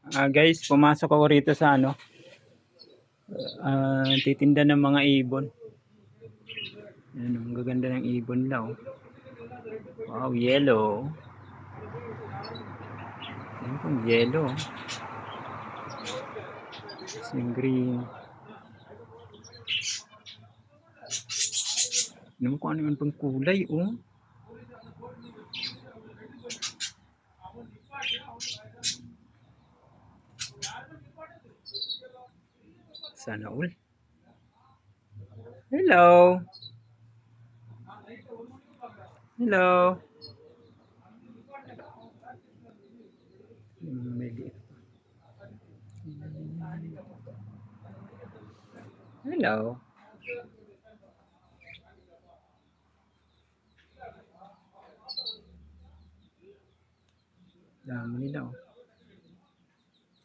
Guys, pumasok ako rito sa ano, titinda ng mga ibon. Ayan, ang gaganda ng ibon nila, oh. Wow, yellow. Ayan pong yellow. Yung green. Alam mo kung ano yung pang kulay, oh. Sana all. Hello. Hello. May liit. Hello. Dami nila, oh.